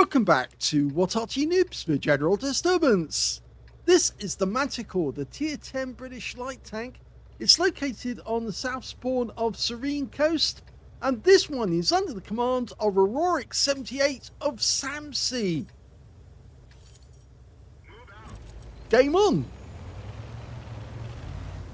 Welcome back to What Arty Noobs for General Disturbance. This is the Manticore, the Tier 10 British light tank. It's located on the south spawn of Serene Coast, and this one is under the command of Aurorik78 of SAMS. Game on!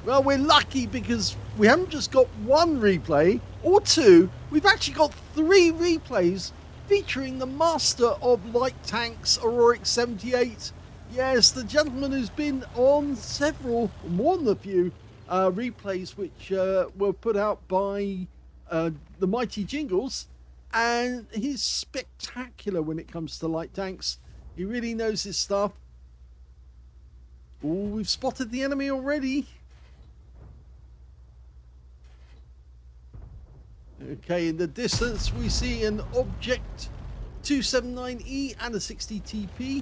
Well, we're lucky because we haven't just got one replay or two, we've actually got 3 replays featuring the master of light tanks, Aurorik78. Yes, the gentleman who's been on several, more than a few, replays which were put out by the mighty Jingles, and he's spectacular when it comes to light tanks. He really knows his stuff. Oh, we've spotted the enemy already. Okay, in the distance we see an Object 279E and a 60 TP,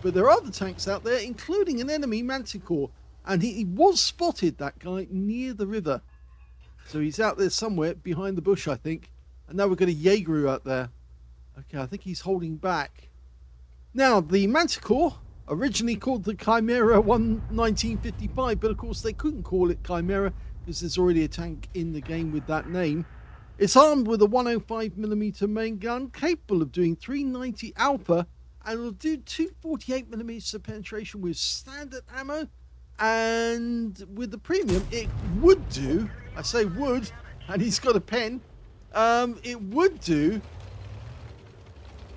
but there are other tanks out there, including an enemy Manticore, and he was spotted, that guy, near the river. So he's out there somewhere behind the bush, I think. And now we've got a Jaeger out there. Okay, I think he's holding back. Now, the Manticore, originally called the Chimera 1955, but of course they couldn't call it Chimera because there's already a tank in the game with that name. It's armed with a 105mm main gun, capable of doing 390 alpha, and will do 248mm of penetration with standard ammo. And with the premium, it would do, I say would, and he's got a pen, it would do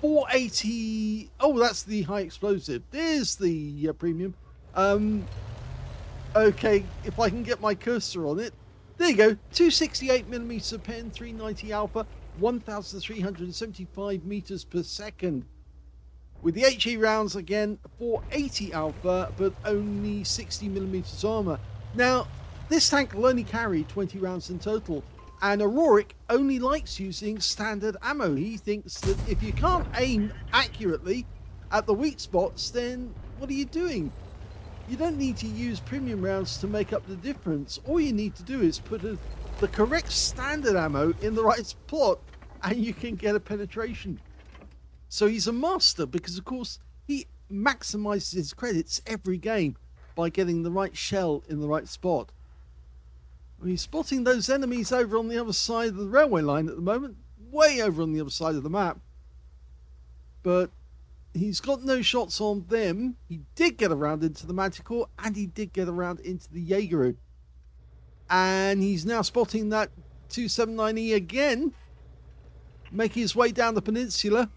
480, oh, that's the high explosive. There's the premium. Okay, if I can get my cursor on it. There you go, 268mm of pen, 390 alpha, 1,375 meters per second. With the HE rounds, again, 480 alpha, but only 60mm armor. Now, this tank will only carry 20 rounds in total, and Aurorik only likes using standard ammo. He thinks that if you can't aim accurately at the weak spots, then what are you doing? You don't need to use premium rounds to make up the difference. All you need to do is put the correct standard ammo in the right spot, and you can get a penetration. So he's a master because, of course, he maximizes his credits every game by getting the right shell in the right spot. He's spotting those enemies over on the other side of the railway line at the moment, way over on the other side of the map. But he's got no shots on them. He did get around into the Manticore, and he did get around into the Jaeger. And he's now spotting that 279E again, making his way down the peninsula.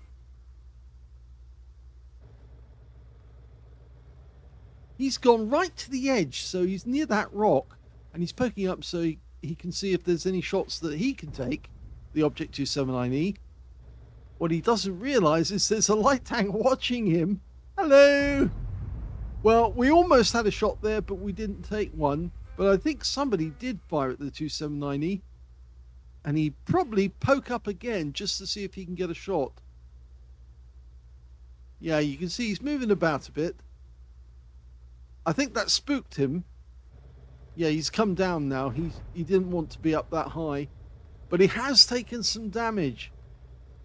He's gone right to the edge, so he's near that rock, and he's poking up so he can see if there's any shots that he can take, the Object 279E. What he doesn't realise is there's a light tank watching him. Hello! Well, we almost had a shot there, but we didn't take one. But I think somebody did fire at the 279E, and he'd probably poke up again just to see if he can get a shot. Yeah, you can see he's moving about a bit. I think that spooked him. Yeah, he's come down now. He didn't want to be up that high, but he has taken some damage.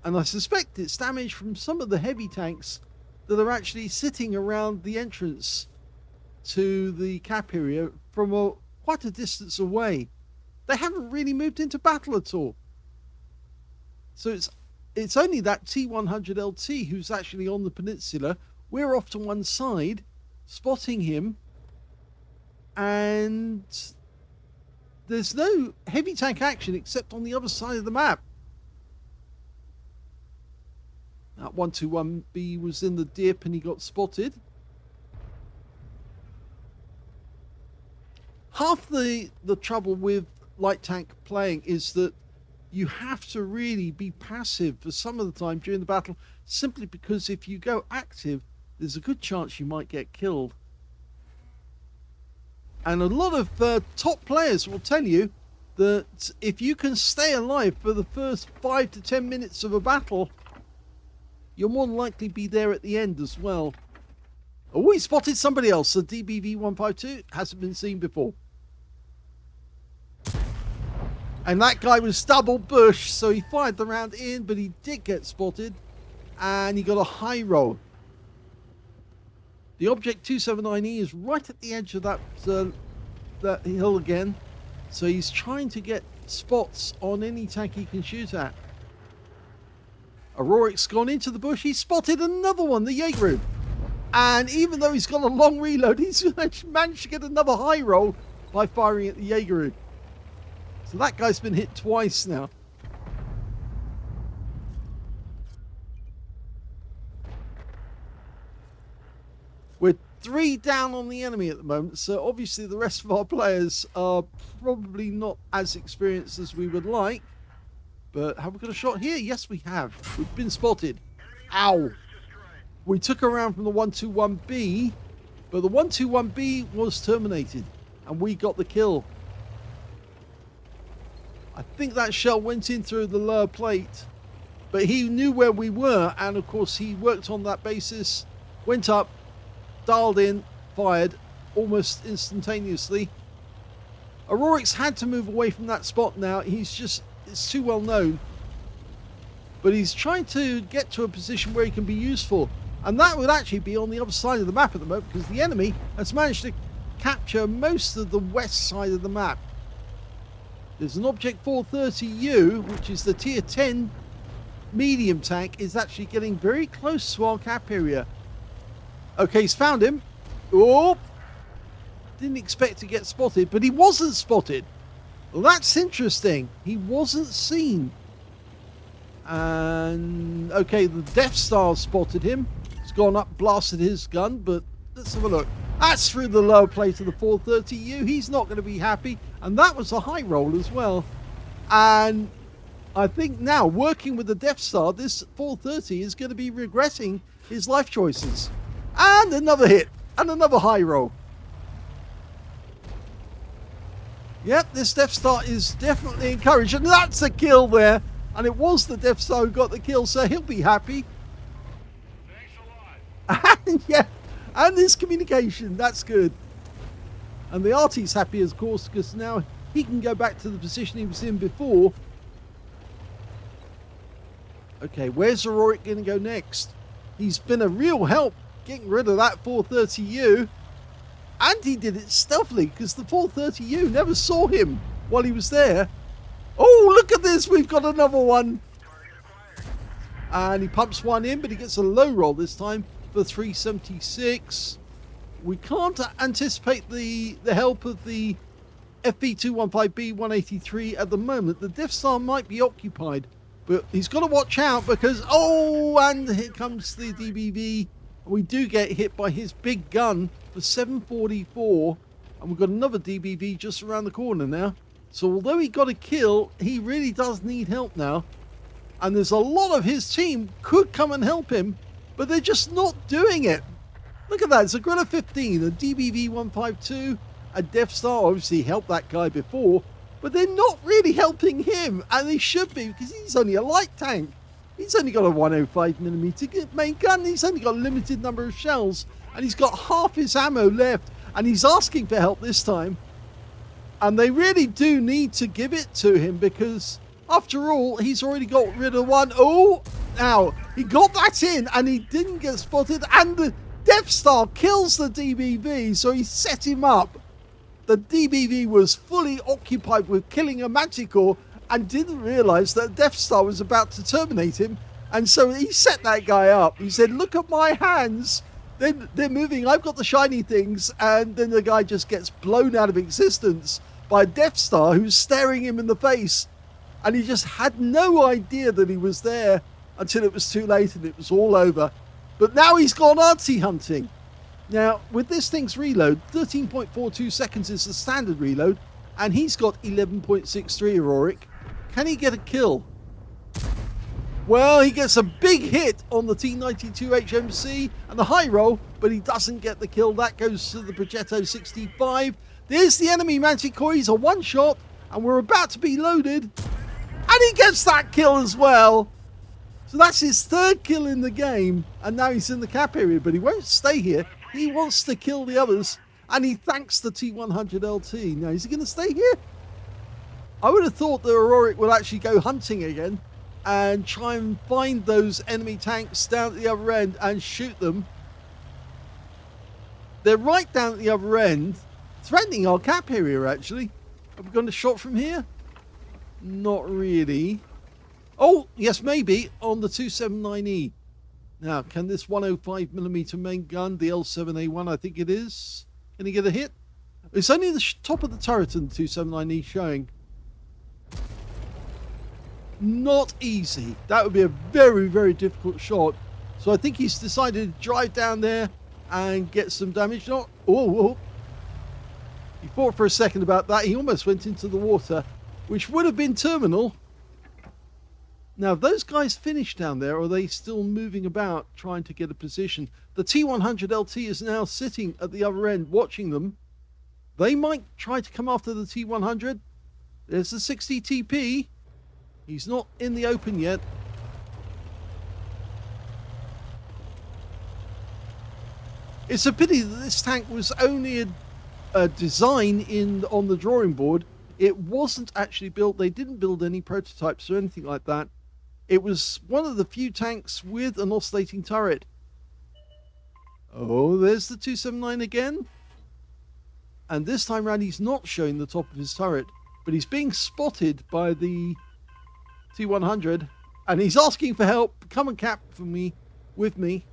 And I suspect it's damage from some of the heavy tanks that are actually sitting around the entrance to the cap area from quite a distance away. They haven't really moved into battle at all. So it's only that T100LT who's actually on the peninsula. We're off to one side, spotting him, and there's no heavy tank action except on the other side of the map. That 121B was in the dip and he got spotted. Half the trouble with light tank playing is that you have to really be passive for some of the time during the battle, simply because if you go active, there's a good chance you might get killed. And a lot of top players will tell you that if you can stay alive for the first 5 to 10 minutes of a battle, you'll more than likely be there at the end as well. Oh, he spotted somebody else. The DBV-152 hasn't been seen before. And that guy was double bush, so he fired the round in, but he did get spotted. and he got a high roll. The Object 279E is right at the edge of that hill again, so he's trying to get spots on any tank he can shoot at. Aurorik's gone into the bush. He spotted another one, the Jaeger. And even though he's got a long reload, he's managed to get another high roll by firing at the Jaeger. So that guy's been hit twice now. We're 3 down on the enemy at the moment, so obviously the rest of our players are probably not as experienced as we would like. But have we got a shot here? Yes, we have. We've been spotted. Ow! We took around from the 121B, but the 121B was terminated, and we got the kill. I think that shell went in through the lower plate, but he knew where we were, and of course he worked on that basis, went up, dialed in, fired almost instantaneously. Aurorik's had to move away from that spot now. It's too well known, but he's trying to get to a position where he can be useful, and that would actually be on the other side of the map at the moment, because the enemy has managed to capture most of the west side of the map. There's an Object 430U, which is the tier 10 medium tank, is actually getting very close to our cap area. Okay, he's found him. Oh, didn't expect to get spotted, but he wasn't spotted. Well, that's interesting. He wasn't seen. And okay, the Death Star spotted him. He's gone up, blasted his gun, but let's have a look. That's through the lower plate of the 430U. He's not going to be happy. And that was a high roll as well. And I think now, working with the Death Star, this 430 is going to be regretting his life choices. And another hit. And another high roll. Yep, this Death Star is definitely encouraged. And that's a kill there. And it was the Death Star who got the kill, so he'll be happy. Thanks a lot. And yeah, and this communication, that's good. And the Arty's happy, of course, because now he can go back to the position he was in before. Okay, where's Aurorik going to go next? He's been a real help getting rid of that 430U. And he did it stealthily, because the 430U never saw him while he was there. Oh, look at this. We've got another one. And he pumps one in, but he gets a low roll this time for 376. We can't anticipate the help of the FV215B 183 at the moment. The Death Star might be occupied, but he's got to watch out because, oh, and here comes the DBV. We do get hit by his big gun for 744, and we've got another DBV just around the corner now. So although he got a kill, he really does need help now. And there's a lot of his team could come and help him, but they're just not doing it. Look at that. It's a Greta 15, a DBV 152, a Death Star obviously helped that guy before, but they're not really helping him, and they should be, because he's only a light tank. He's only got a 105mm main gun, he's only got a limited number of shells, and he's got half his ammo left, and he's asking for help this time. And they really do need to give it to him, because after all, he's already got rid of one. Oh, now he got that in and he didn't get spotted, and the Death Star kills the DBV, so he set him up. The DBV was fully occupied with killing a Manticore and didn't realize that Death Star was about to terminate him, and so he set that guy up. He said, look at my hands, they're moving, I've got the shiny things, and then the guy just gets blown out of existence by a Death Star who's staring him in the face, and he just had no idea that he was there until it was too late and it was all over. But now he's gone Arty hunting. Now, with this thing's reload, 13.42 seconds is the standard reload, and he's got 11.63 Aurorik. Can he get a kill? Well, he gets a big hit on the T92 HMC and the high roll, but he doesn't get the kill. That goes to the Progetto 65. There's the enemy Manticore. He's a one-shot, and we're about to be loaded. And he gets that kill as well. So that's his third kill in the game, and now he's in the cap area, but he won't stay here. He wants to kill the others, and he thanks the T100 LT. Now, is he going to stay here? I would have thought that Aurorik would actually go hunting again, and try and find those enemy tanks down at the other end and shoot them. They're right down at the other end, threatening our cap area, actually. Have we got a shot from here? Not really. Oh, yes, maybe, on the 279E. Now, can this 105mm main gun, the L7A1, I think it is, can he get a hit? It's only the top of the turret in the 279E showing. Not easy. That would be a very, very difficult shot. So I think he's decided to drive down there and get some damage. Not. Oh, he thought for a second about that. He almost went into the water, which would have been terminal. Now, have those guys finished down there, or are they still moving about trying to get a position? The T100LT is now sitting at the other end watching them. They might try to come after the T100. There's the 60 TP. He's not in the open yet. It's a pity that this tank was only a design on the drawing board. It wasn't actually built. They didn't build any prototypes or anything like that. It was one of the few tanks with an oscillating turret. Oh, there's the 279 again. And this time around, he's not showing the top of his turret, but he's being spotted by the T100, and he's asking for help. Come and cap for me, with me.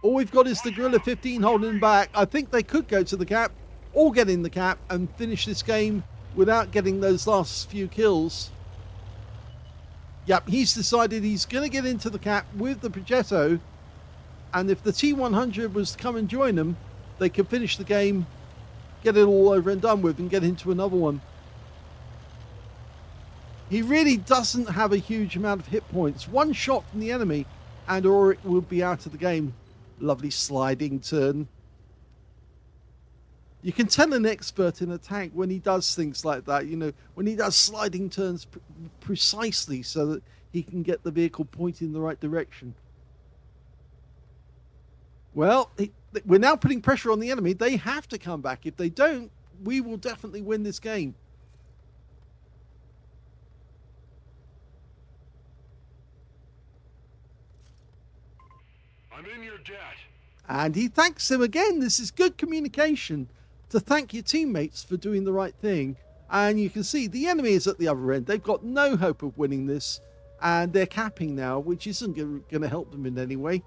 All we've got is the Gorilla 15 holding him back. I think they could go to the cap, or get in the cap and finish this game without getting those last few kills. Yep, he's decided he's going to get into the cap with the Progetto, and if the T100 was to come and join him, they could finish the game, get it all over and done with, and get into another one. He really doesn't have a huge amount of hit points. One shot from the enemy and Aurorik would be out of the game. Lovely sliding turn. You can tell an expert in a tank when he does things like that, you know, when he does sliding turns precisely so that he can get the vehicle pointing in the right direction. Well, we're now putting pressure on the enemy. They have to come back. If they don't, we will definitely win this game. I'm in your debt. And he thanks him again. This is good communication to thank your teammates for doing the right thing. And you can see the enemy is at the other end. They've got no hope of winning this. And they're capping now, which isn't going to help them in any way.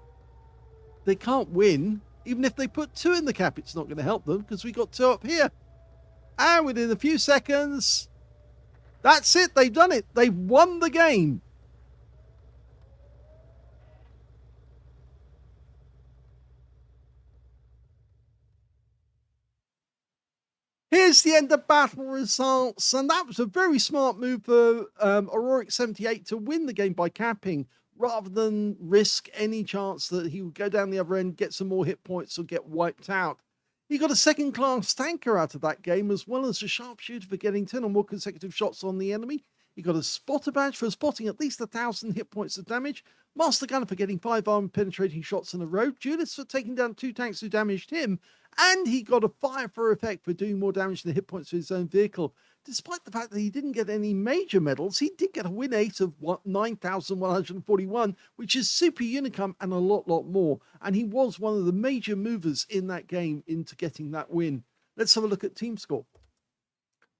They can't win. Even if they put 2 in the cap, it's not going to help them because we got 2 up here. And within a few seconds, that's it. They've done it. They've won the game. Here's the end of battle results, and that was a very smart move for Aurorik78 to win the game by capping, rather than risk any chance that he would go down the other end, get some more hit points, or get wiped out. He got a second-class tanker out of that game, as well as a sharpshooter for getting 10 or more consecutive shots on the enemy. He got a spotter badge for spotting at least 1,000 hit points of damage, Master Gunner for getting 5 armor-penetrating shots in a row, Judas for taking down 2 tanks who damaged him, and he got a fire for effect for doing more damage than the hit points of his own vehicle. Despite the fact that he didn't get any major medals, he did get a win 8 of 9,141, which is super unicum and a lot more. And he was one of the major movers in that game into getting that win. Let's have a look at team score.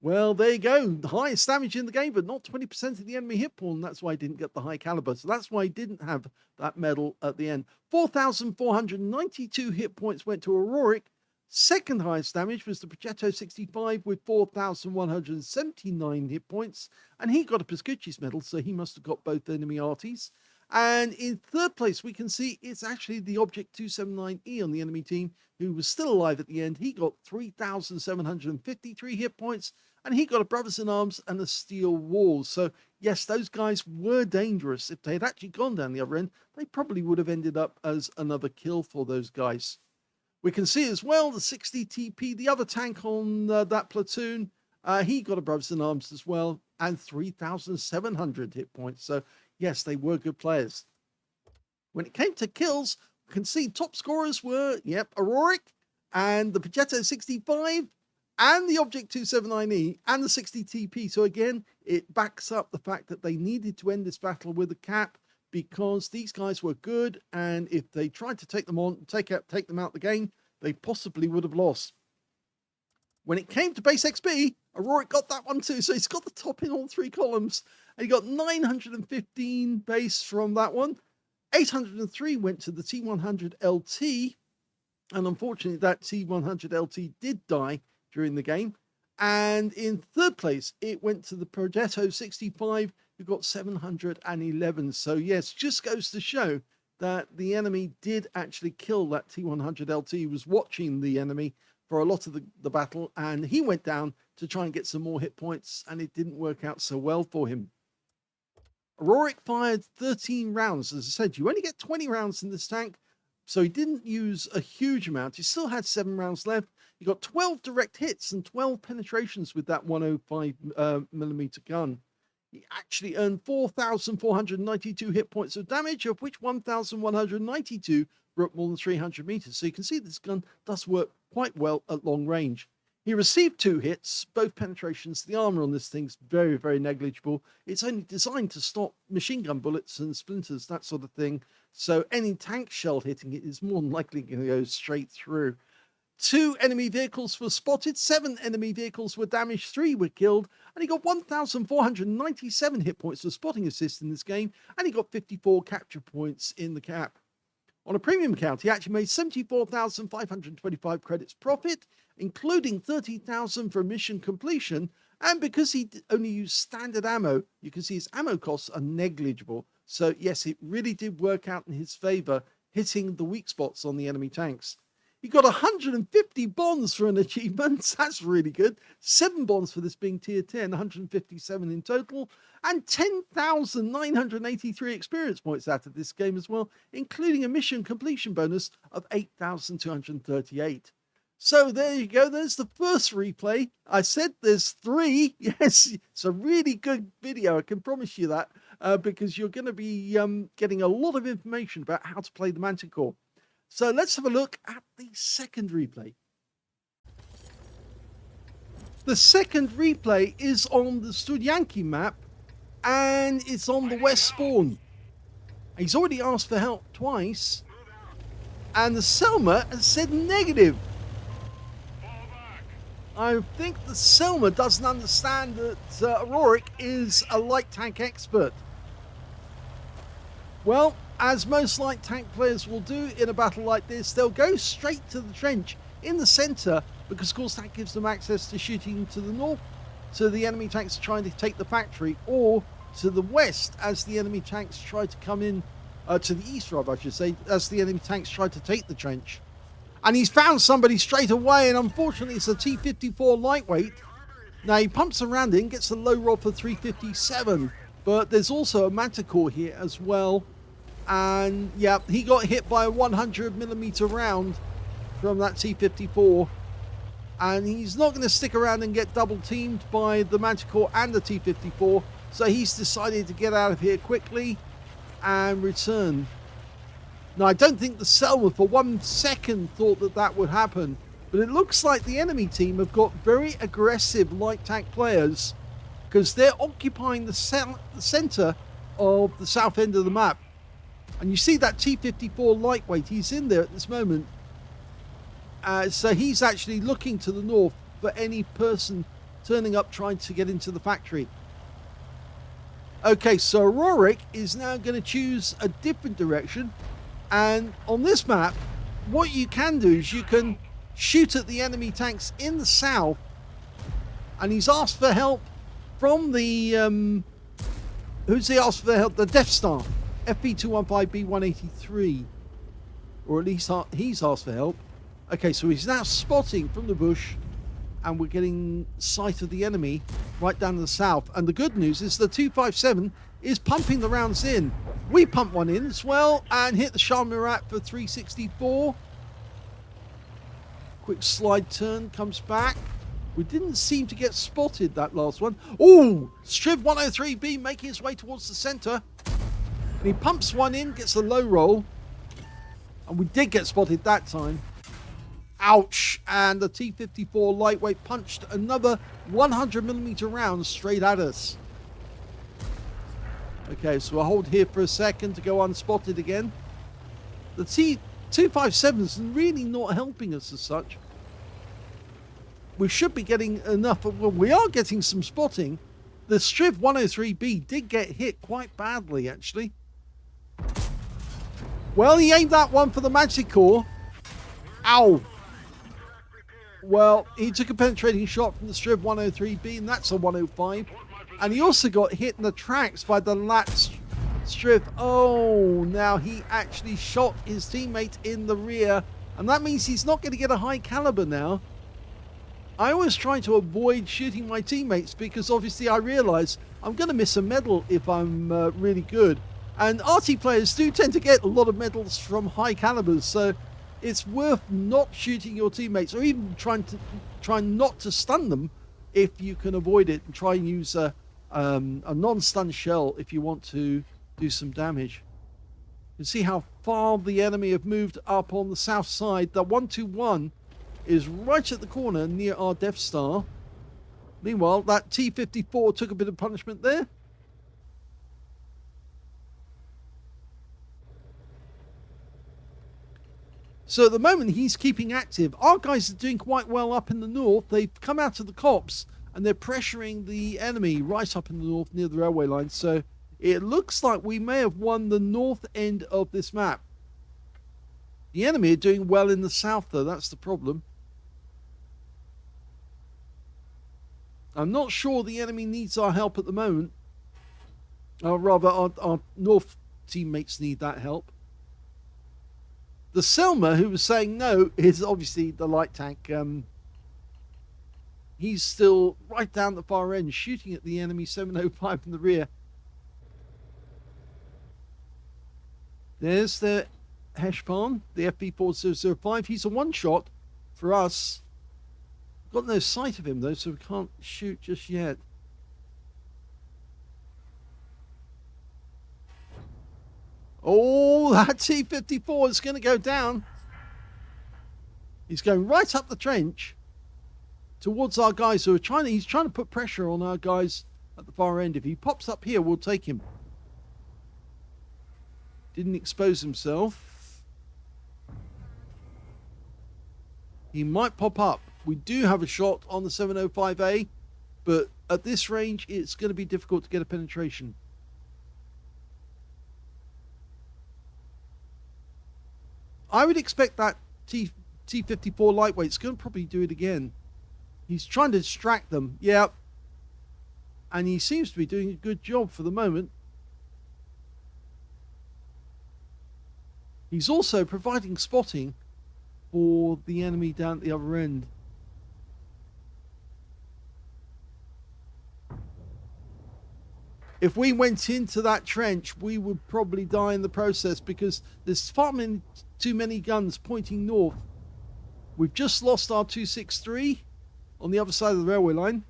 Well, there you go. The highest damage in the game, but not 20% of the enemy hit pool, and that's why he didn't get the high caliber. So that's why he didn't have that medal at the end. 4,492 hit points went to Aurorik. Second highest damage was the Progetto 65 with 4,179 hit points, and he got a Piscucci's medal, so he must have got both enemy Artys. And in third place, we can see it's actually the Object 279E on the enemy team, who was still alive at the end. He got 3,753 hit points, and he got a Brothers in Arms and a Steel Wall. So yes, those guys were dangerous. If they had actually gone down the other end, they probably would have ended up as another kill for those guys. We can see as well the 60 TP, the other tank on that platoon. He got a Brothers in Arms as well, and 3,700 hit points. So yes, they were good players. When it came to kills, we can see top scorers were, Aurorik and the Progetto 65 and the Object 279E and the 60 TP. So again, It backs up the fact that they needed to end this battle with a cap because these guys were good, and if they tried to take them on, take them out the game, they possibly would have lost. When it came to base XP, Aurorik got that one too, so he's got the top in all 3 columns, and he got 915 base from that one. 803 went to the T100 LT, and unfortunately that T100 LT did die during the game. And in 3rd place, it went to the Progetto 65, who got 711. So yes, just goes to show that the enemy did actually kill that T100 LT. He was watching the enemy for a lot of the battle, and he went down to try and get some more hit points, and it didn't work out so well for him. Aurorik fired 13 rounds. As I said, you only get 20 rounds in this tank, so he didn't use a huge amount. He still had 7 rounds left. He got 12 direct hits and 12 penetrations with that 105 millimeter gun. He actually earned 4,492 hit points of damage, of which 1,192 were at more than 300 meters. So you can see this gun does work quite well at long range. He received 2 hits, both penetrations. The armor on this thing's very, very negligible. It's only designed to stop machine gun bullets and splinters, that sort of thing. So any tank shell hitting it is more than likely going to go straight through. 2 enemy vehicles were spotted, 7 enemy vehicles were damaged, 3 were killed, and he got 1,497 hit points for spotting assist in this game, and he got 54 capture points in the cap. On a premium account, he actually made 74,525 credits profit, including 30,000 for mission completion, and because he only used standard ammo, you can see his ammo costs are negligible. So yes, it really did work out in his favor, hitting the weak spots on the enemy tanks. He got 150 bonds for an achievement. That's really good. 7 bonds for this being tier 10, 157 in total, and 10,983 experience points out of this game as well, including a mission completion bonus of 8,238. So there you go. There's the first replay. I said there's 3. Yes, it's a really good video. I can promise you that, because you're going to be getting a lot of information about how to play the Manticore. So let's have a look at the second replay. The second replay is on the Studzianki map, and it's on the west spawn. He's already asked for help twice, and the Selma has said negative. I think the Selma doesn't understand that Aurorik is a light tank expert. Well, as most light tank players will do in a battle like this, they'll go straight to the trench in the center, because of course that gives them access to shooting to the north, to the enemy tanks trying to take the factory, or to the west as the enemy tanks try to come in, to the east rather I should say, as the enemy tanks try to take the trench. And he's found somebody straight away, and unfortunately it's a T-54 lightweight. Now he pumps around it and gets a low roll for 357, but there's also a Manticore here as well. And yeah, he got hit by a 100mm round from that T-54, and he's not going to stick around and get double teamed by the Manticore and the T-54, so he's decided to get out of here quickly and return. Now I don't think the Selma for 1 second thought that that would happen, but it looks like the enemy team have got very aggressive light tank players, because they're occupying the center of the south end of the map. And you see that T-54 lightweight, he's in there at this moment. So he's actually looking to the north for any person turning up trying to get into the factory. Okay, so Aurorik is now going to choose a different direction. And on this map, what you can do is you can shoot at the enemy tanks in the south. And he's asked for help from the... who's he asked for help? The Death Star. FP215B183, or at least he's asked for help. Okay, so he's now spotting from the bush, and we're getting sight of the enemy right down to the south. And the good news is the 257 is pumping the rounds in. We pump one in as well and hit the Shure MV7X for 364. Quick slide turn, comes back. We didn't seem to get spotted that last one. Oh, Striv 103B making his way towards the center. And he pumps one in, gets a low roll. And we did get spotted that time. Ouch. And the T-54 lightweight punched another 100mm round straight at us. Okay, so we'll hold here for a second to go unspotted again. The T257 is really not helping us as such. We should be getting enough. Well, we are getting some spotting. The Striv 103B did get hit quite badly, actually. Well, he aimed that one for the Manticore. Ow! Well, he took a penetrating shot from the Striv 103B, and that's a 105. And he also got hit in the tracks by the lat Striv. Oh, now he actually shot his teammate in the rear, and that means he's not going to get a high caliber now. I always try to avoid shooting my teammates because obviously I realize I'm going to miss a medal if I'm really good. And Arty players do tend to get a lot of medals from high calibers, so it's worth not shooting your teammates or even try not to stun them if you can avoid it, and try and use a non-stun shell if you want to do some damage. You can see how far the enemy have moved up on the south side. The 121 is right at the corner near our Death Star. Meanwhile, that T-54 took a bit of punishment there. So at the moment, he's keeping active. Our guys are doing quite well up in the north. They've come out of the copse and they're pressuring the enemy right up in the north near the railway line. So it looks like we may have won the north end of this map. The enemy are doing well in the south, though. That's the problem. I'm not sure the enemy needs our help at the moment. Or rather, our north teammates need that help. The Selma, who was saying no, is obviously the light tank. He's still right down the far end, shooting at the enemy 705 in the rear. There's the Heshpan, the FB4005. He's a one-shot for us. Got no sight of him, though, so we can't shoot just yet. Oh, that T-54 is going to go down. He's going right up the trench towards our guys who are he's trying to put pressure on our guys at the far end. If he pops up here, we'll take him. Didn't expose himself. He might pop up. We do have a shot on the 705A, but at this range, it's going to be difficult to get a penetration. I would expect that T-54 lightweight's going to probably do it again. He's trying to distract them. Yeah. And he seems to be doing a good job for the moment. He's also providing spotting for the enemy down at the other end. If we went into that trench, we would probably die in the process because there's far too many guns pointing north. We've just lost our 263 on the other side of the railway line.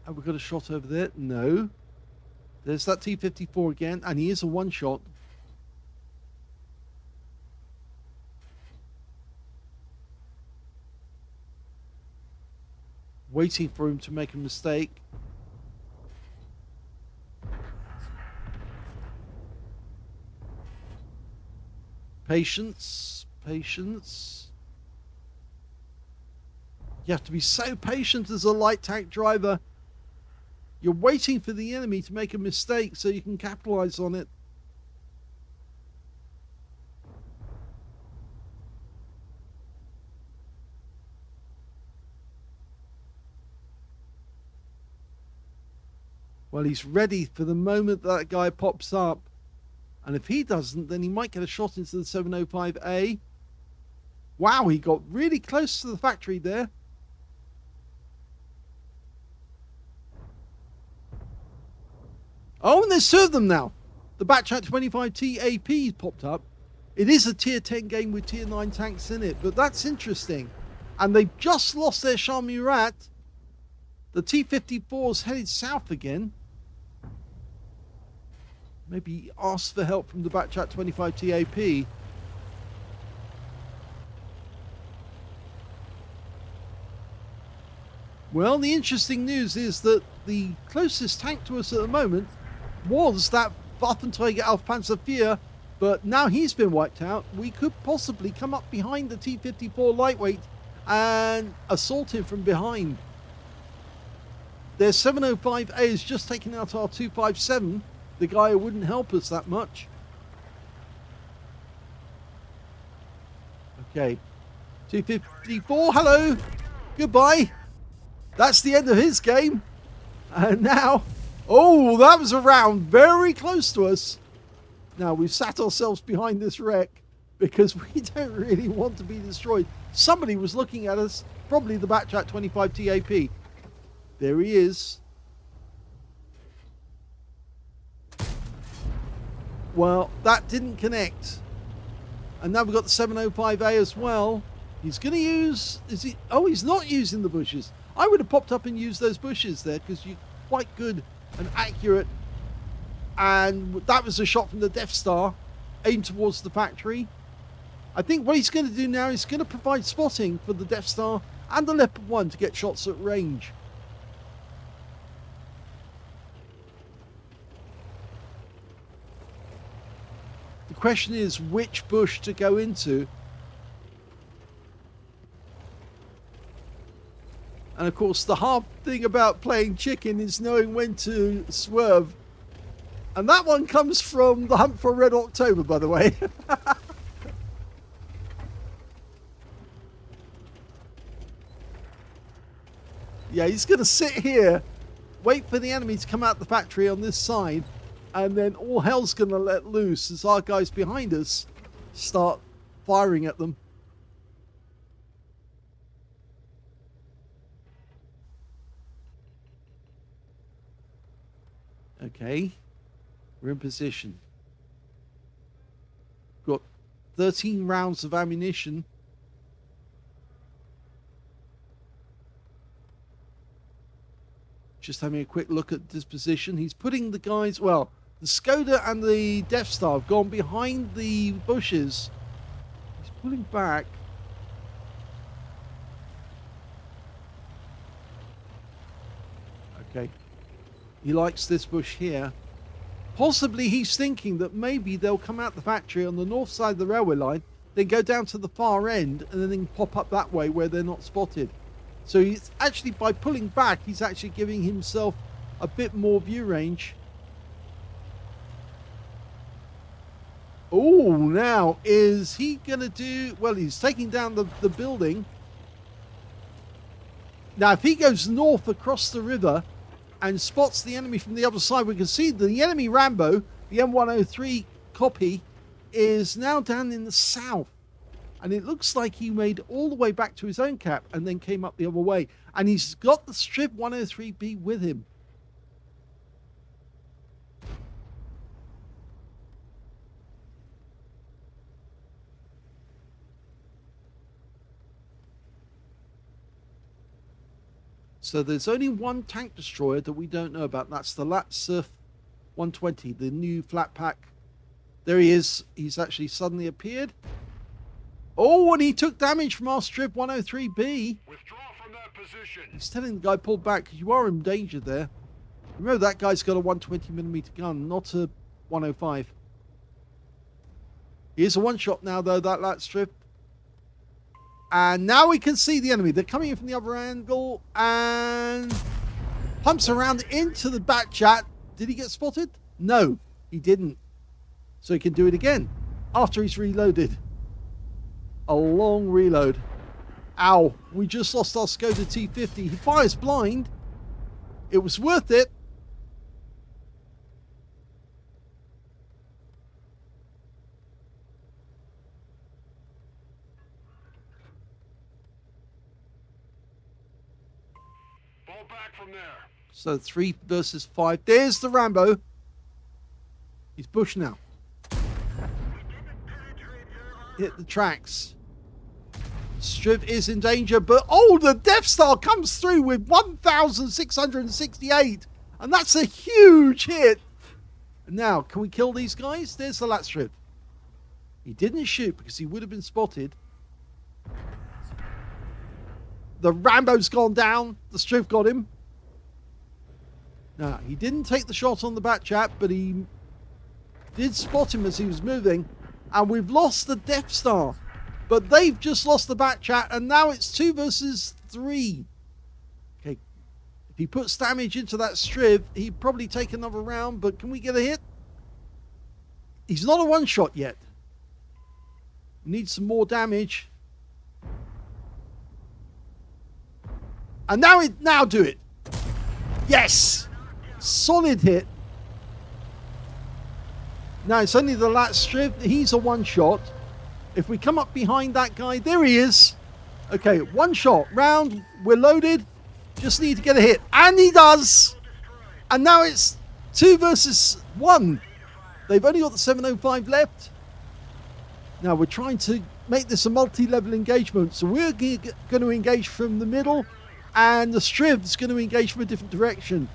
Have we got a shot over there? No. There's that T-54 again, and he is a one-shot. Waiting for him to make a mistake. Patience, patience. You have to be so patient as a light tank driver. You're waiting for the enemy to make a mistake so you can capitalize on it. Well, he's ready for the moment that guy pops up. And if he doesn't, then he might get a shot into the 705A. Wow, he got really close to the factory there. Oh, and there's two of them now. The Batchat 25T AP popped up. It is a tier 10 game with tier 9 tanks in it, but that's interesting. And they've just lost their Shah Murat. The T-54's headed south again. Maybe ask for help from the Batchat 25T AP. Well, the interesting news is that the closest tank to us at the moment was that Waffenträger Alpha Panzer IV, but now he's been wiped out. We could possibly come up behind the T-54 lightweight and assault him from behind. Their 705A is just taking out our 257, the guy who wouldn't help us that much. Okay, 254, hello, goodbye. That's the end of his game. And now, oh, that was a round very close to us. Now, we've sat ourselves behind this wreck because we don't really want to be destroyed. Somebody was looking at us, probably the Batchat 25 TAP. There he is. Well, that didn't connect. And now we've got the 705A as well. He's going to use... Is he? Oh, he's not using the bushes. I would have popped up and used those bushes there because you're quite good and accurate. And that was a shot from the Death Star aimed towards the factory. I think what he's going to do now is going to provide spotting for the Death Star and the Leopard 1 to get shots at range. The question is which bush to go into. And of course, the hard thing about playing chicken is knowing when to swerve. And that one comes from the Hunt for Red October, by the way. Yeah, he's going to sit here, wait for the enemy to come out the factory on this side, and then all hell's going to let loose as our guys behind us start firing at them. Okay, we're in position. Got 13 rounds of ammunition. Just having a quick look at this position. He's putting the guys, well, the Skoda and the Death Star have gone behind the bushes. He's pulling back. Okay. He likes this bush here. Possibly he's thinking that maybe they'll come out the factory on the north side of the railway line, then go down to the far end, and then pop up that way where they're not spotted. So he's actually, by pulling back, he's actually giving himself a bit more view range. Oh, now, is he going to do... Well, he's taking down the building. Now, if he goes north across the river and spots the enemy from the other side, we can see the enemy Rambo, the M103 copy, is now down in the south. And it looks like he made all the way back to his own cap and then came up the other way. And he's got the Strip 103B with him. So there's only one tank destroyer that we don't know about. That's the Latsurf 120, the new flat pack. There he is. He's actually suddenly appeared. Oh, and he took damage from our Strip 103B. Withdraw from that position. He's telling the guy, pull back, because you are in danger there. Remember, that guy's got a 120mm gun, not a 105. Here's a one-shot now, though, that Strip. And now we can see the enemy. They're coming in from the other angle and pumps around into the Batchat. Did he get spotted? No, he didn't. So he can do it again after he's reloaded. A long reload. Ow, we just lost our Skoda T50. He fires blind. It was worth it. Fall back from there. So 3 versus 5. There's the Rambo. He's bush now. Hit the tracks. Strip is in danger, but oh, the Death Star comes through with 1,668, and that's a huge hit. And now, can we kill these guys? There's the Latstrip. He didn't shoot because he would have been spotted. The Rambo's gone down. The Striv got him. Now, he didn't take the shot on the back chap, but he did spot him as he was moving. And we've lost the Death Star. But they've just lost the back chat, and now it's 2 versus 3. Okay, if he puts damage into that Striv, he'd probably take another round, but can we get a hit? He's not a one-shot yet. Needs some more damage. And now do it. Yes! Solid hit. Now it's only the last Striv. He's a one-shot. If we come up behind that guy, there he is. Okay, one shot. Round. We're loaded. Just need to get a hit. And he does. And now it's 2 versus 1. They've only got the 705 left. Now we're trying to make this a multi-level engagement. So we're going to engage from the middle. And the Striv's going to engage from a different direction.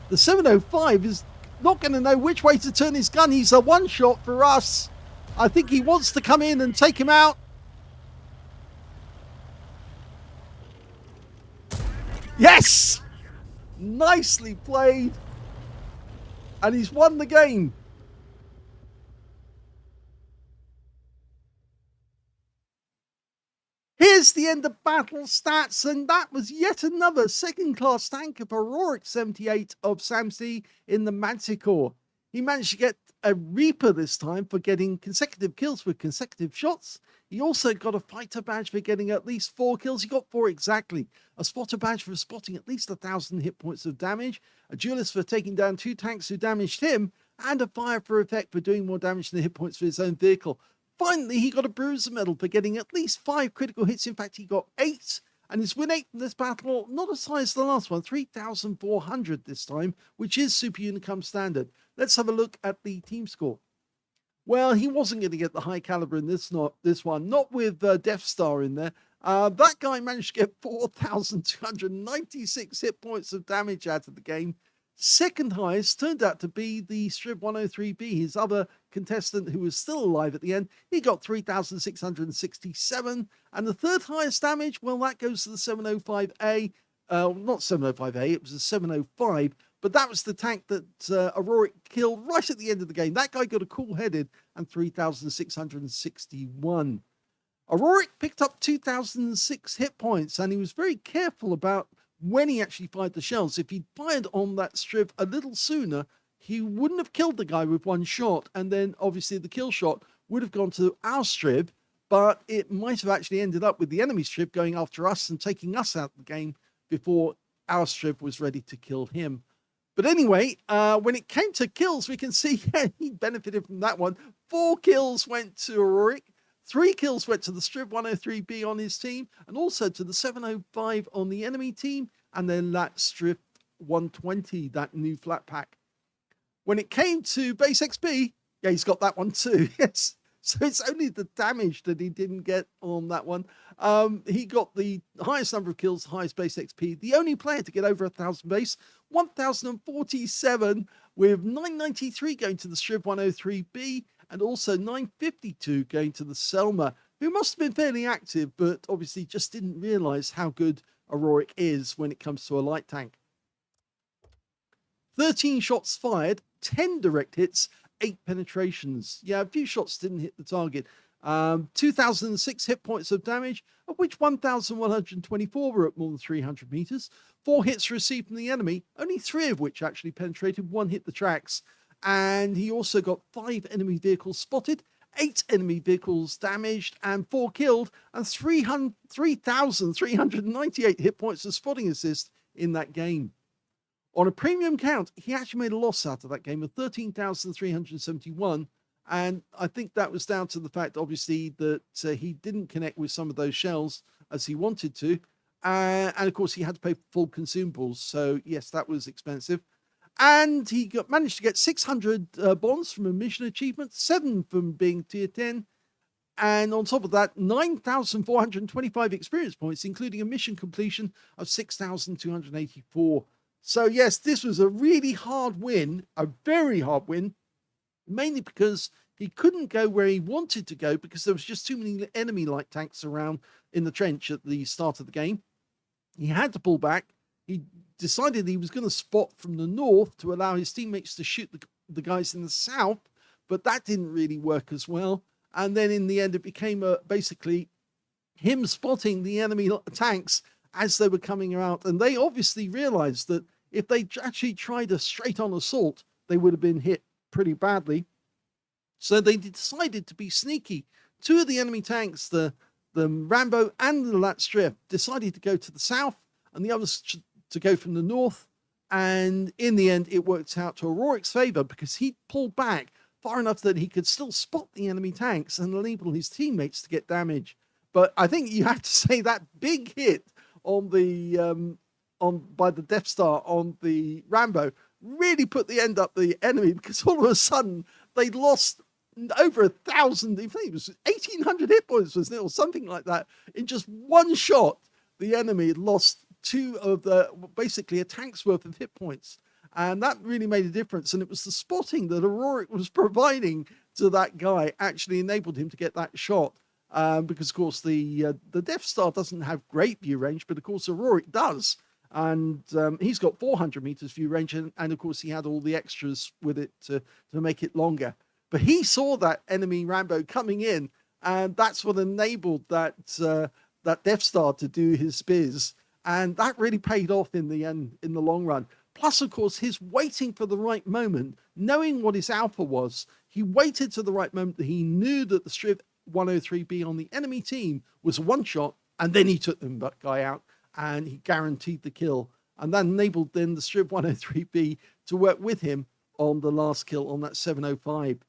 The 705 is not going to know which way to turn his gun. He's a one-shot for us. I think he wants to come in and take him out. Yes! Nicely played. And he's won the game. Here's the end of battle stats, and that was yet another second-class tank of Aurorik78 of SAMS in the Manticore. He managed to get a Reaper this time for getting consecutive kills with consecutive shots. He also got a fighter badge for getting at least 4 kills. He got 4 exactly. A spotter badge for spotting at least 1,000 hit points of damage. A duelist for taking down 2 tanks who damaged him. And a fire for effect for doing more damage than the hit points for his own vehicle. Finally, he got a Bruiser medal for getting at least 5 critical hits. In fact, he got 8. And his win rate in this battle, not as high as the last one, 3,400 this time, which is Super Unicum standard. Let's have a look at the team score. Well, he wasn't going to get the high caliber in this one, not with Death Star in there. That guy managed to get 4,296 hit points of damage out of the game. Second highest turned out to be the Striv 103B, his other contestant who was still alive at the end. He got 3,667. And the third highest damage, well, that goes to the 705A. Not 705A, it was a 705. But that was the tank that Aurorik killed right at the end of the game. That guy got a cool-headed and 3,661. Aurorik picked up 2,006 hit points, and he was very careful about when he actually fired the shells. If he'd fired on that Striv a little sooner, he wouldn't have killed the guy with one shot, and then obviously the kill shot would have gone to our Striv, but it might have actually ended up with the enemy Striv going after us and taking us out of the game before our Striv was ready to kill him. But anyway, when it came to kills, we can see he benefited from that one. 4 kills went to Aurorik. 3 kills went to the Striv 103B on his team, and also to the 705 on the enemy team, and then that Striv 120, that new flat pack. When it came to base XP, yeah, he's got that one too. Yes. So it's only the damage that he didn't get on that one. He got the highest number of kills, highest base XP. The only player to get over 1,000 base, 1,047, with 993 going to the Striv 103B, and also 952 going to the Selma, who must have been fairly active, but obviously just didn't realize how good Aurorik is when it comes to a light tank. 13 shots fired, 10 direct hits, 8 penetrations. Yeah, a few shots didn't hit the target. 2,006 hit points of damage, of which 1,124 were at more than 300 meters. 4 hits received from the enemy, only 3 of which actually penetrated. 1 hit the tracks. And he also got 5 enemy vehicles spotted, 8 enemy vehicles damaged, and 4 killed, and 3,398 hit points of spotting assist in that game. On a premium count, he actually made a loss out of that game of 13,371. And I think that was down to the fact, obviously, that he didn't connect with some of those shells as he wanted to. And of course, he had to pay full consumables. So, yes, that was expensive. And he managed to get 600 bonds from a mission achievement, 7 from being tier 10. And on top of that, 9,425 experience points, including a mission completion of 6,284. So, yes, this was a really hard win, a very hard win, mainly because he couldn't go where he wanted to go because there was just too many enemy light tanks around in the trench at the start of the game. He had to pull back. He decided he was going to spot from the north to allow his teammates to shoot the guys in the south, but that didn't really work as well. And then in the end, it became basically him spotting the enemy tanks as they were coming out. And they obviously realized that if they actually tried a straight-on assault, they would have been hit pretty badly. So they decided to be sneaky. Two of the enemy tanks, the Rambo and the Latstrip, decided to go to the south, and the others to go from the north. And in the end, it worked out to Aurorik's favor because he pulled back far enough that he could still spot the enemy tanks and enable his teammates to get damage. But I think you have to say that big hit on the by the Death Star on the Rambo really put the end up the enemy, because all of a sudden they'd lost over 1,000, I think it was 1,800 hit points, wasn't it, or something like that. In just one shot, the enemy had lost basically a tank's worth of hit points. And that really made a difference. And it was the spotting that Aurorik was providing to that guy actually enabled him to get that shot. Because, of course, the Death Star doesn't have great view range, but, of course, Aurorik does. And he's got 400 meters view range. And, of course, he had all the extras with it to make it longer. But he saw that enemy Rambo coming in, and that's what enabled that Death Star to do his biz. And that really paid off in the end, in the long run. Plus, of course, his waiting for the right moment, knowing what his alpha was, he waited to the right moment that he knew that the Strip 103B on the enemy team was a one-shot, and then he took the guy out, and he guaranteed the kill. And that enabled then the Strip 103B to work with him on the last kill on that 705.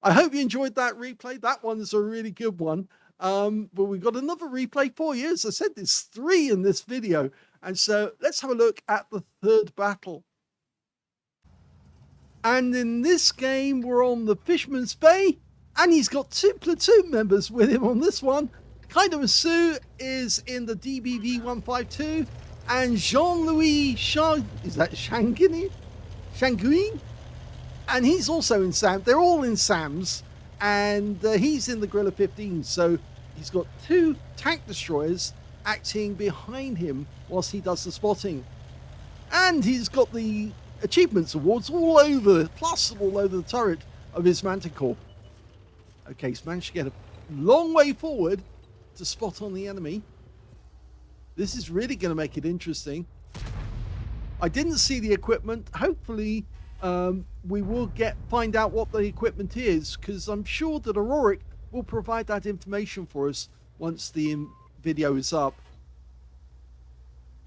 I hope you enjoyed that replay. That one's a really good one. But we've got another replay for you. As I said, there's 3 in this video. And so let's have a look at the third battle. And in this game, we're on the Fisherman's Bay. And he's got 2 platoon members with him on this one. Kaido Sue is in the DBV 152. And Jean-Louis is that Shanguin? And he's also in SAMS. They're all in SAMS. And he's in the Guerrilla 15. So he's got 2 tank destroyers acting behind him whilst he does the spotting. And he's got the achievements awards all over, plastered all over the turret of his Manticore. Okay, he's managed to get a long way forward to spot on the enemy. This is really going to make it interesting. I didn't see the equipment. Hopefully we will find out what the equipment is, because I'm sure that Aurorik will provide that information for us once the video is up.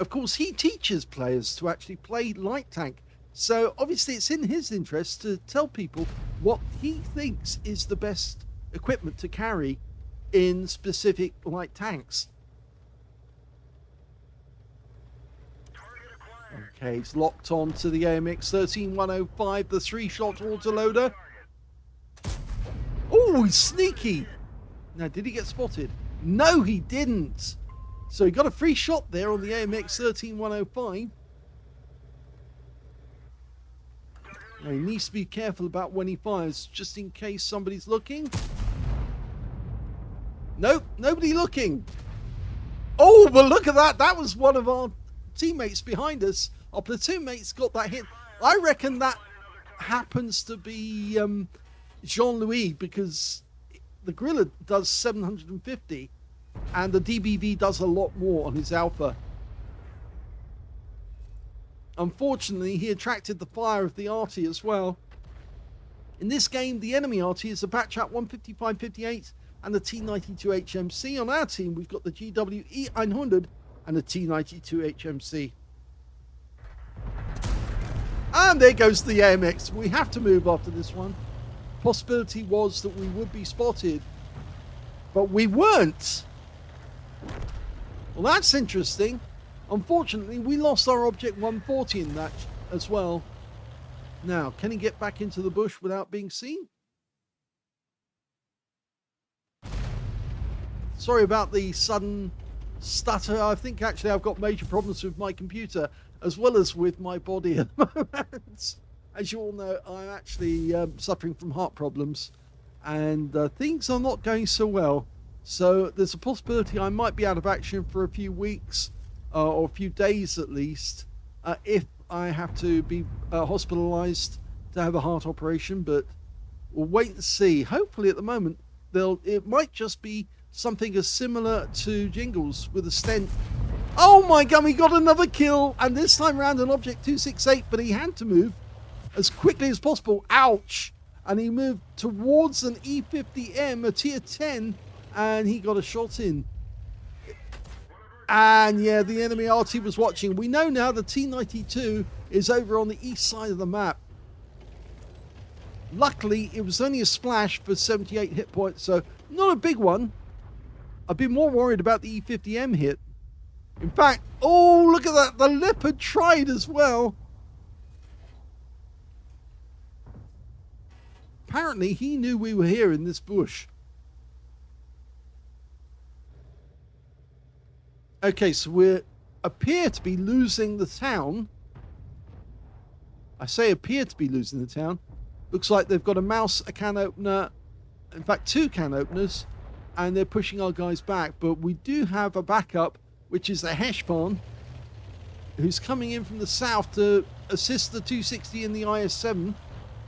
Of course, he teaches players to actually play light tank, so obviously it's in his interest to tell people what he thinks is the best equipment to carry in specific light tanks. Okay, he's locked on to the AMX 13105, the 3-shot autoloader. Oh, he's sneaky. Now, did he get spotted? No, he didn't. So he got a free shot there on the AMX 13105. Now, he needs to be careful about when he fires, just in case somebody's looking. Nope, nobody looking. Oh, but look at that. That was one of our teammates behind us. Our platoon mates got that hit. I reckon that happens to be Jean-Louis, because the Guerrilla does 750 and the DBV does a lot more on his alpha. Unfortunately, he attracted the fire of the Arty as well. In this game, the enemy Arty is a Batchat 155-58 and the T92 HMC. On our team, we've got the GWE 900 and the T92 HMC. And there goes the AMX. We have to move after this one. Possibility was that we would be spotted, but we weren't. Well, that's interesting. Unfortunately, we lost our Object 140 in that as well. Now, can he get back into the bush without being seen? Sorry about the sudden stutter. I think actually I've got major problems with my computer as well as with my body at the moment. As you all know, I'm actually suffering from heart problems, and things are not going so well. So there's a possibility I might be out of action for a few weeks. or a few days at least, if I have to be hospitalized to have a heart operation. But we'll wait and see. Hopefully, at the moment, it might just be something as similar to Jingles with a stent. Oh my god, he got another kill, and this time around an Object 268, but he had to move as quickly as possible. Ouch! And he moved towards an E50M, a tier 10, and he got a shot in. And yeah, the enemy Arty was watching. We know now the T92 is over on the east side of the map. Luckily, it was only a splash for 78 hit points, so not a big one. I'd be more worried about the E50M hit. In fact, oh, look at that. The Leopard tried as well. Apparently, he knew we were here in this bush. Okay, so we appear to be losing the town. I say appear to be losing the town. Looks like they've got a mouse, a can opener, in fact, 2 can openers, and they're pushing our guys back. But we do have a backup, which is the Heshbon, who's coming in from the south to assist the 260 in the IS-7.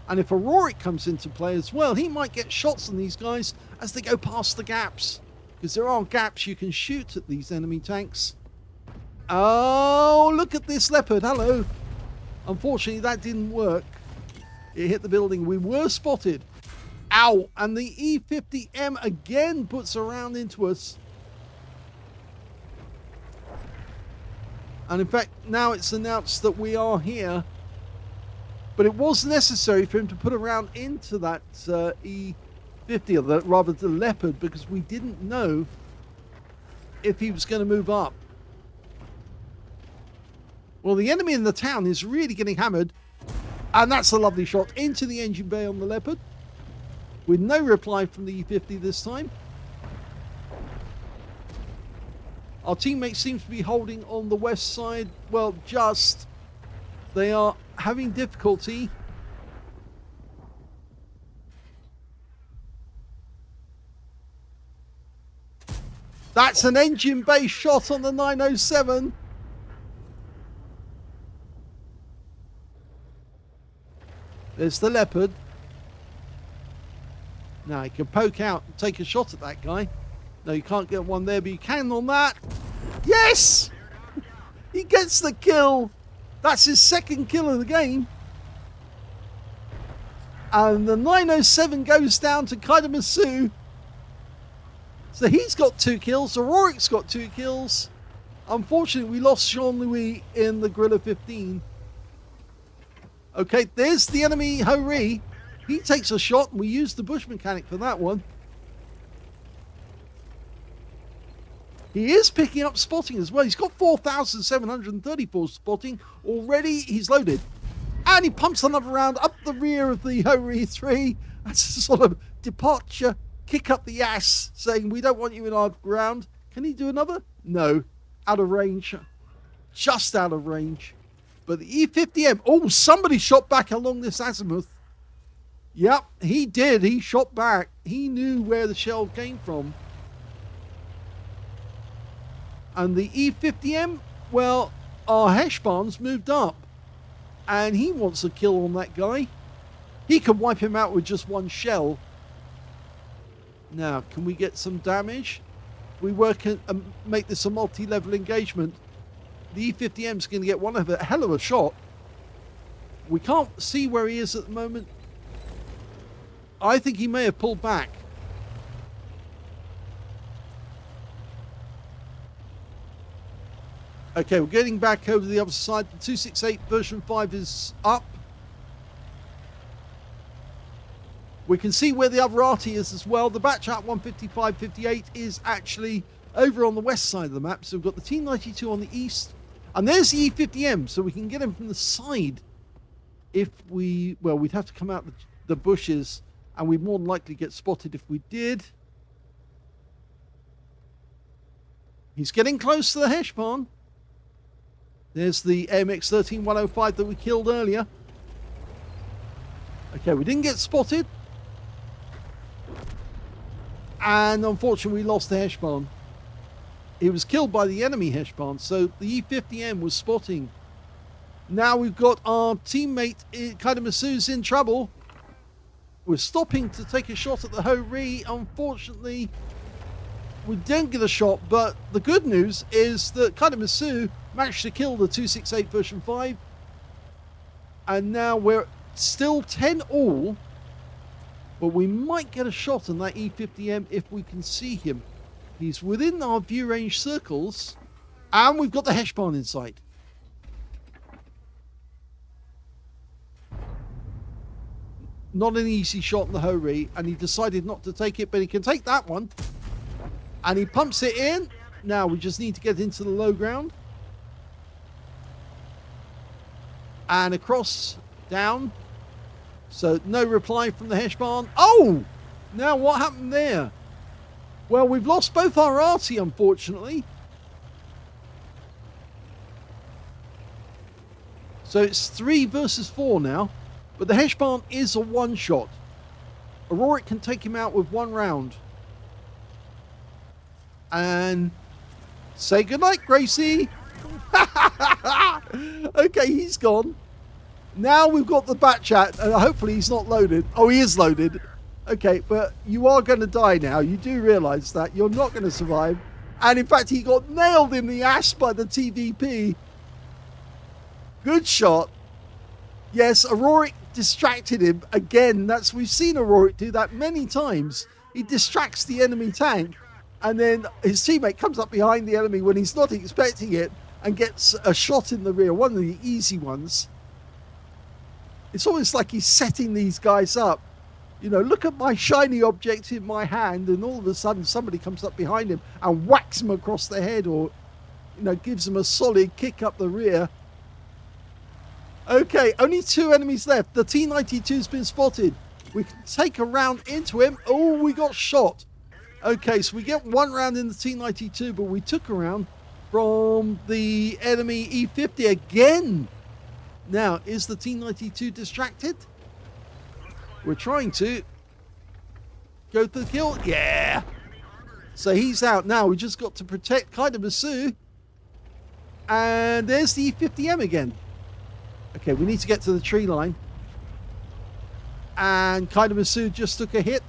And if Aurorik comes into play as well, he might get shots on these guys as they go past the gaps. Because there are gaps you can shoot at these enemy tanks. Oh, look at this Leopard. Hello. Unfortunately, that didn't work. It hit the building. We were spotted. Ow. And the E50M again puts a round into us. And in fact, now it's announced that we are here. But it was necessary for him to put a round into that E50, or rather the Leopard, because we didn't know if he was going to move up. Well, the enemy in the town is really getting hammered. And that's a lovely shot into the engine bay on the Leopard. With no reply from the E50 this time. Our teammates seem to be holding on the west side. Well, just. They are having difficulty. That's an engine bay shot on the 907. There's the Leopard. Now he can poke out and take a shot at that guy. No, you can't get one there, but you can on that. Yes! He gets the kill. That's his second kill of the game. And the 907 goes down to Kaidamasu. So he's got 2 kills. Aurorik's got 2 kills. Unfortunately, we lost Jean-Louis in the Gorilla 15. Okay, there's the enemy Hori. He takes a shot, and we use the bush mechanic for that one. He is picking up spotting as well. He's got 4,734 spotting. Already he's loaded. And he pumps another round up the rear of the Hori 3. That's a sort of departure, kick up the ass, saying we don't want you in our ground. Can he do another? No. Out of range. Just out of range. But the E50M, oh, somebody shot back along this azimuth. Yep, he did. He shot back. He knew where the shell came from. And the E50M, well, our Heshbon's moved up. And he wants a kill on that guy. He can wipe him out with just 1 shell. Now, can we get some damage? We work and make this a multi-level engagement. The E50M's going to get one of a hell of a shot. We can't see where he is at the moment. I think he may have pulled back. Okay, we're getting back over the other side. The 268 version 5 is up. We can see where the other Arty is as well. The batch at 155.58 is actually over on the west side of the map. So we've got the T92 on the east. And there's the E50M, so we can get him from the side. If we, well, we'd have to come out the bushes, and we'd more than likely get spotted if we did. He's getting close to the Heshbon. There's the AMX-13105 that we killed earlier. Okay, we didn't get spotted. And unfortunately, we lost the Heshbon. He was killed by the enemy Heshbon, so the E50M was spotting. Now we've got our teammate, Kaidamasu's in trouble. We're stopping to take a shot at the Ho-Ri. Unfortunately, we didn't get a shot, but the good news is that Kaidamasu managed to kill the 268 version 5. And now we're still 10 all, but we might get a shot on that E50M if we can see him. He's within our view range circles, and we've got the Heshbon in sight. Not an easy shot in the Ho-Ri, and he decided not to take it, but he can take that one. And he pumps it in. Now we just need to get into the low ground. And across, down. So no reply from the Heshbon. Oh! Now what happened there? Well, we've lost both our Arty, unfortunately. So it's 3 versus 4 now. But the Heshbon is a one-shot. Aurorik can take him out with 1 round. And say goodnight, Gracie. Okay, he's gone. Now we've got the bat chat, and hopefully he's not loaded. Oh, he is loaded. Okay, but you are going to die now. You do realize that. You're not going to survive. And in fact, he got nailed in the ass by the TVP. Good shot. Yes, Aurorik distracted him again. We've seen Aurorik do that many times. He distracts the enemy tank, and then his teammate comes up behind the enemy when he's not expecting it and gets a shot in the rear, one of the easy ones. It's almost like he's setting these guys up. You know, look at my shiny object in my hand, and all of a sudden somebody comes up behind him and whacks him across the head, or, you know, gives him a solid kick up the rear. Okay, only 2 enemies left. The T-92's been spotted. We can take a round into him. Oh, we got shot. Okay, so we get 1 round in the T-92, but we took a round from the enemy E50 again. Now, is the T-92 distracted? We're trying to go for the kill. Yeah. So he's out. Now we just got to protect Kaidamasu. And there's the E50M again. Okay, we need to get to the tree line. And Kaidamasu just took a hit.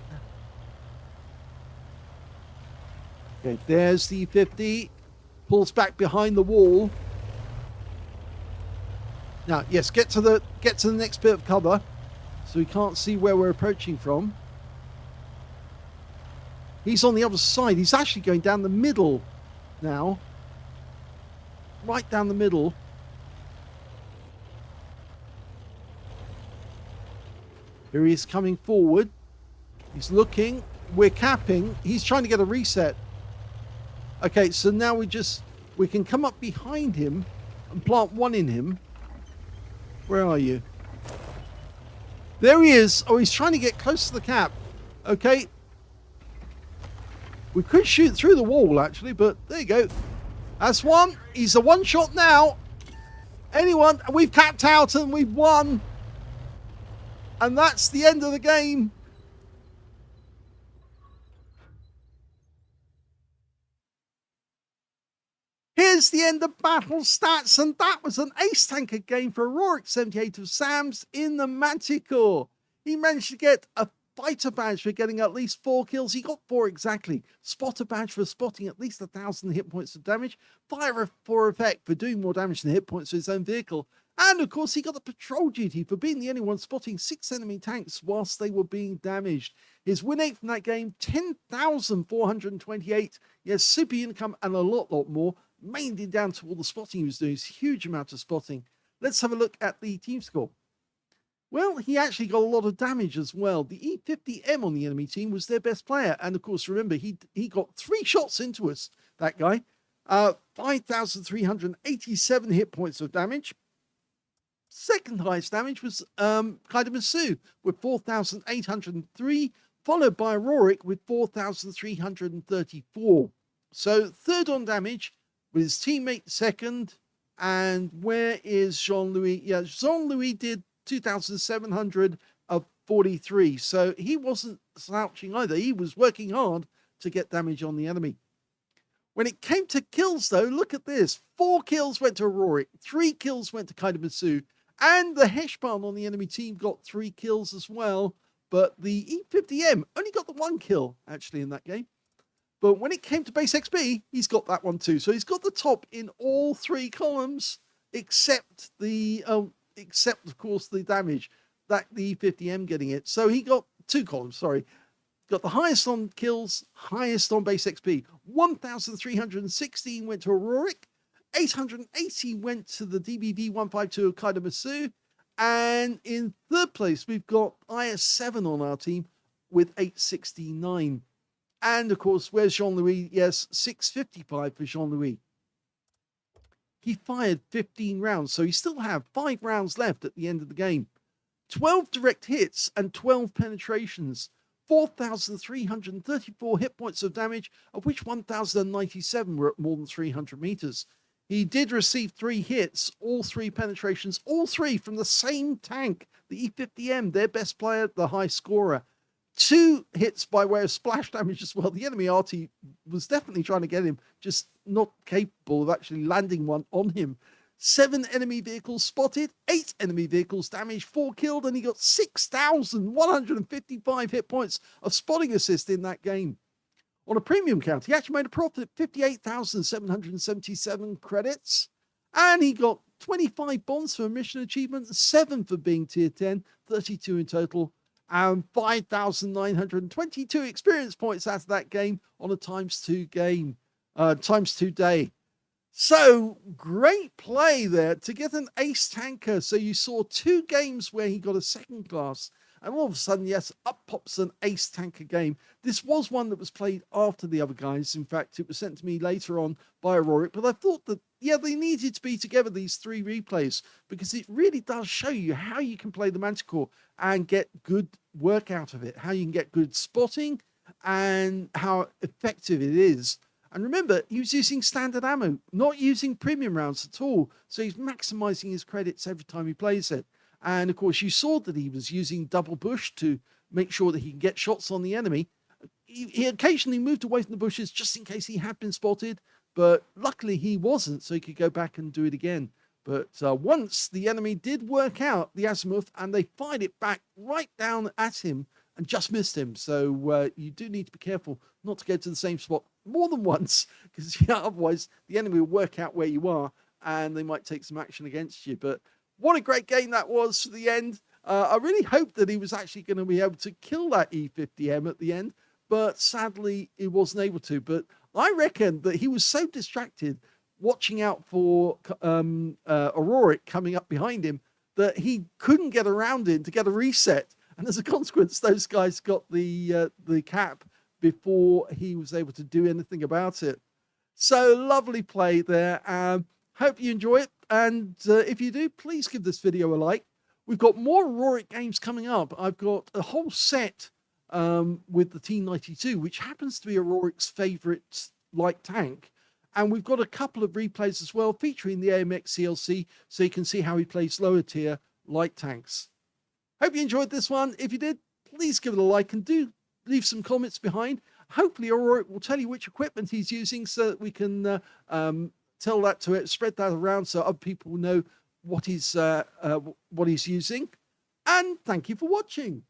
Okay, there's the E50. Pulls back behind the wall. Now, yes, get to the next bit of cover, so we can't see where we're approaching from. He's on the other side. He's actually going down the middle now. Right down the middle. Here he is coming forward. He's looking. We're capping. He's trying to get a reset. Okay, so now we can come up behind him and plant 1 in him. Where are you? There he is. Oh, he's trying to get close to the cap. Okay. We could shoot through the wall, actually, but there you go. That's 1. He's a 1-shot now. Anyone? We've capped out and we've won. And that's the end of the game. Here's the end of battle stats, and that was an ace tanker game for Aurorik78 of SAMS in the Manticore. He managed to get a fighter badge for getting at least 4 kills. He got 4 exactly. Spotter badge for spotting at least 1,000 hit points of damage. Fire for effect for doing more damage than hit points to his own vehicle. And of course, he got the patrol duty for being the only one spotting 6 enemy tanks whilst they were being damaged. His win rate from that game, 10,428. Yes, super income and a lot more. Mainly down to all the spotting he was doing. It's a huge amount of spotting. Let's have a look at the team score. Well, he actually got a lot of damage as well. The E50M on the enemy team was their best player. And of course, remember, he got 3 shots into us, that guy. 5,387 hit points of damage. Second highest damage was Kaidamasu with 4,803, followed by Aurorik with 4,334. So third on damage, with his teammate second. And where is Jean-Louis? Yeah, Jean-Louis did 2,743. So he wasn't slouching either. He was working hard to get damage on the enemy. When it came to kills, though, look at this. 4 kills went to Aurorik, 3 kills went to Kaidomasu, and the Heshpan on the enemy team got 3 kills as well. But the E50M only got the 1 kill, actually, in that game. But when it came to base XP, he's got that one too. So he's got the top in all 3 columns, except of course, the damage that the E50M getting it. So he got 2 columns, sorry. Got the highest on kills, highest on base XP. 1,316 went to Aurorik. 880 went to the DBV152 of Kaidomasu. And in 3rd place, we've got IS7 on our team with 869. And of course, where's Jean-Louis? Yes, 655 for Jean-Louis. He fired 15 rounds, so he still have 5 rounds left at the end of the game. 12 direct hits and 12 penetrations. 4,334 hit points of damage, of which 1,097 were at more than 300 meters. He did receive 3 hits, all 3 penetrations, all 3 from the same tank, the E50M, their best player, the high scorer. 2 hits by way of splash damage as well. The enemy Arty was definitely trying to get him, just not capable of actually landing one on him. 7 enemy vehicles spotted, 8 enemy vehicles damaged, 4 killed, and he got 6,155 hit points of spotting assist in that game. On a premium count, he actually made a profit of 58,777 credits, and he got 25 bonds for a mission achievement, 7 for being tier 10, 32 in total, and 5,922 experience points out of that game on a ×2 game, ×2 day. So great play there to get an ace tanker. So you saw 2 games where he got a 2nd class, and all of a sudden, yes, up pops an ace tanker game. This was one that was played after the other guys. In fact, it was sent to me later on by Aurorik, but I thought that, yeah, they needed to be together, these 3 replays, because it really does show you how you can play the Manticore and get good work out of it, how you can get good spotting and how effective it is. And remember, he was using standard ammo, not using premium rounds at all. So he's maximizing his credits every time he plays it. And of course, you saw that he was using double bush to make sure that he can get shots on the enemy. He occasionally moved away from the bushes just in case he had been spotted, but luckily he wasn't, so he could go back and do it again. But once the enemy did work out the azimuth and they fired it back right down at him and just missed him. So you do need to be careful not to go to the same spot more than once, because otherwise the enemy will work out where you are and they might take some action against you. But what a great game that was for the end. I really hoped that he was actually going to be able to kill that E50M at the end, but sadly he wasn't able to. But I reckon that he was so distracted watching out for Aurorik coming up behind him that he couldn't get around him to get a reset. And as a consequence, those guys got the cap before he was able to do anything about it. So lovely play there. Hope you enjoy it. And if you do, please give this video a like. We've got more Aurorik games coming up. I've got a whole set with the T92, which happens to be Aurorik's favorite light tank. And we've got a couple of replays as well featuring the AMX CLC, so you can see how he plays lower tier light tanks. Hope you enjoyed this one. If you did, please give it a like and do leave some comments behind. Hopefully Aurorik will tell you which equipment he's using so that we can tell that to it, spread that around so other people know what he's using. And thank you for watching.